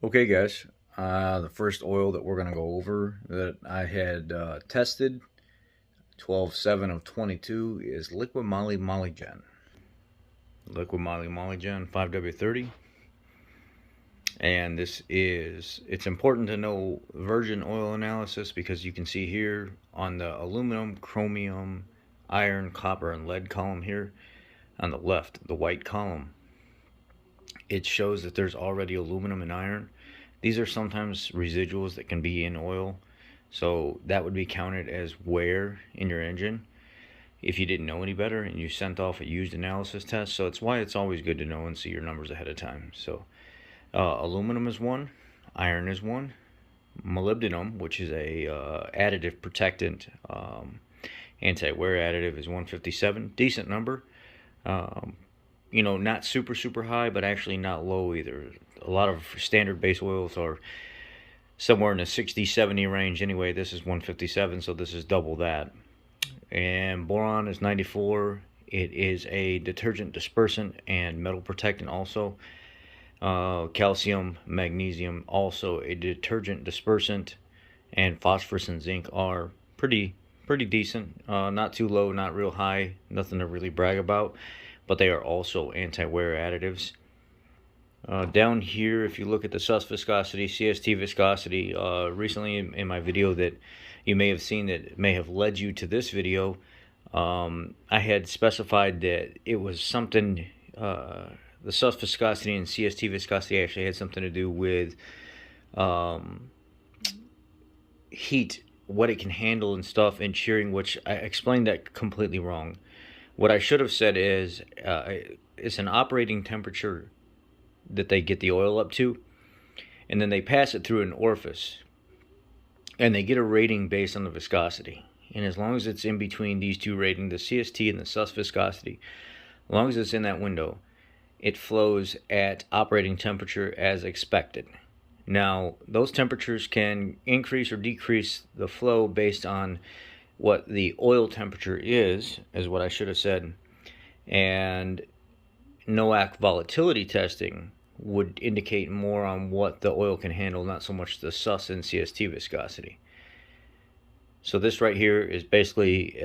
Okay, guys. The first oil that we're going to go over that I had tested, 12/7 of 22, is Liquid Molygen. Liquid Molygen 5W30. And it's important to know virgin oil analysis because you can see here on the aluminum, chromium, iron, copper, and lead column here on the left, the white column, it shows that there's already aluminum and iron. These are sometimes residuals that can be in oil, so that would be counted as wear in your engine if you didn't know any better and you sent off a used analysis test. So it's why it's always good to know and see your numbers ahead of time. So aluminum is one, iron is one, molybdenum, which is a additive protectant, anti-wear additive, is 157. Decent number. Um, not super high, but actually not low either. A lot of standard base oils are somewhere in the 60-70 range anyway. This is 157, so this is double that. And boron is 94. It is a detergent dispersant and metal protectant also. Calcium, magnesium, also a detergent dispersant, and phosphorus and zinc are pretty decent. Not too low, not real high, nothing to really brag about, but they are also anti-wear additives. Down here, if you look at the sus viscosity, CST viscosity, recently in my video that you may have seen that may have led you to this video, I had specified that it was something, the sus viscosity and CST viscosity actually had something to do with heat, what it can handle and stuff, and shearing, which I explained that completely wrong. What I should have said is it's an operating temperature that they get the oil up to, and then they pass it through an orifice, and they get a rating based on the viscosity. And as long as it's in between these two ratings, the CST and the sus viscosity, as long as it's in that window, it flows at operating temperature as expected. Now, those temperatures can increase or decrease the flow based on what the oil temperature is what I should have said. And NOAC volatility testing would indicate more on what the oil can handle, not so much the sus and CST viscosity. So this right here is basically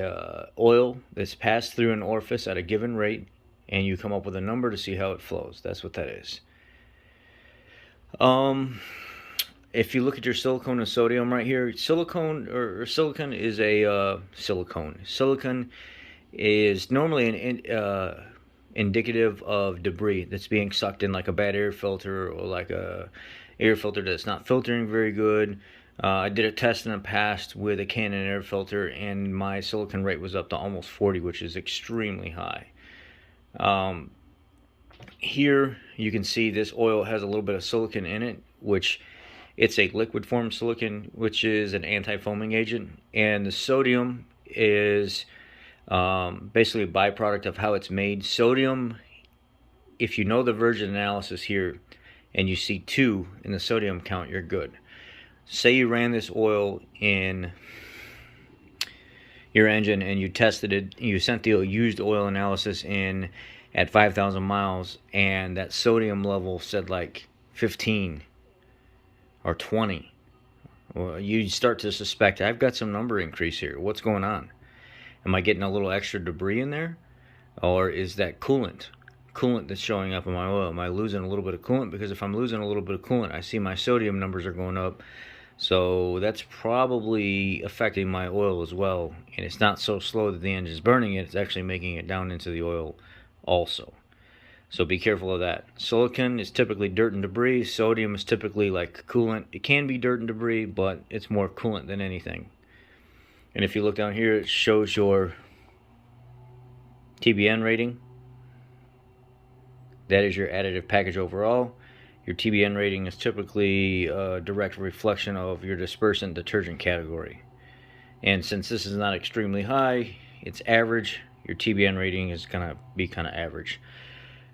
oil that's passed through an orifice at a given rate, and you come up with a number to see how it flows. That's what that is. If you look at your silicone and sodium right here, silicone or silicon is a Silicone is normally an indicative of debris that's being sucked in, like a bad air filter or like a air filter that's not filtering very good. I did a test in the past with a Canon air filter, and my silicon rate was up to almost 40, which is extremely high. Here you can see this oil has a little bit of silicon in it, which it's a liquid form silicon, which is an anti-foaming agent, and the sodium is basically a byproduct of how it's made. Sodium, if you know the virgin analysis here and you see 2 in the sodium count, you're good. Say you ran this oil in your engine and you tested it, you sent the used oil analysis in at 5,000 miles, and that sodium level said like 15 or 20. Well, you start to suspect, I've got some number increase here. What's going on? Am I getting a little extra debris in there? Or is that coolant that's showing up in my oil? Am I losing a little bit of coolant? Because if I'm losing a little bit of coolant, I see my sodium numbers are going up. So that's probably affecting my oil as well. And it's not so slow that the engine's burning it. It's actually making it down into the oil also. So be careful of that. Silicon is typically dirt and debris. Sodium is typically like coolant. It can be dirt and debris, but it's more coolant than anything. And if you look down here, it shows your TBN rating. That is your additive package overall. Your TBN rating is typically a direct reflection of your dispersant detergent category. And since this is not extremely high, it's average, your TBN rating is going to be kind of average.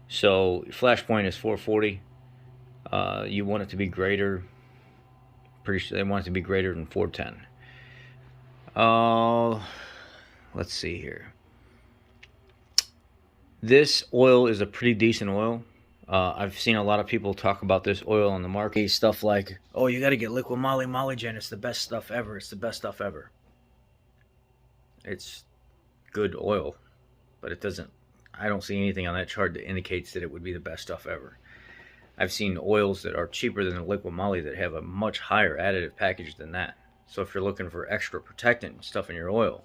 So flash point is 440. You want it to be greater. Pretty sure they want it to be greater than 410. Let's see here. This oil is a pretty decent oil. I've seen a lot of people talk about this oil on the market. Stuff like, oh, you got to get liquid Molygen. It's the best stuff ever. It's the best stuff ever. It's good oil, but it doesn't. I don't see anything on that chart that indicates that it would be the best stuff ever. I've seen oils that are cheaper than the liquid moly that have a much higher additive package than that. So if you're looking for extra protectant stuff in your oil,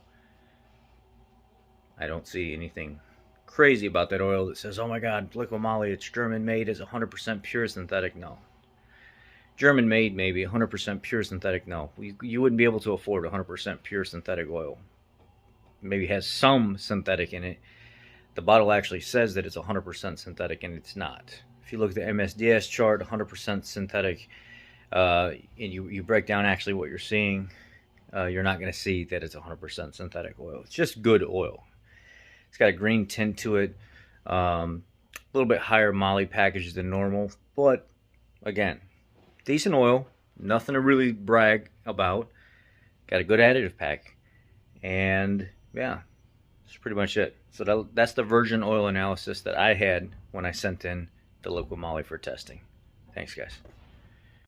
I don't see anything crazy about that oil that says, oh my god, liquid moly, it's German made, is 100% pure synthetic. No. German made, maybe 100% pure synthetic. No. You wouldn't be able to afford 100% pure synthetic oil. Maybe has some synthetic in it. The bottle actually says that it's 100% synthetic, and it's not. If you look at the MSDS chart, 100% synthetic, and you break down actually what you're seeing, you're not going to see that it's 100% synthetic oil. It's just good oil. It's got a green tint to it, a little bit higher moly package than normal, but again, decent oil, nothing to really brag about. Got a good additive pack, and yeah, that's pretty much it. So that's the virgin oil analysis that I had when I sent in the liquid moly for testing. Thanks, guys.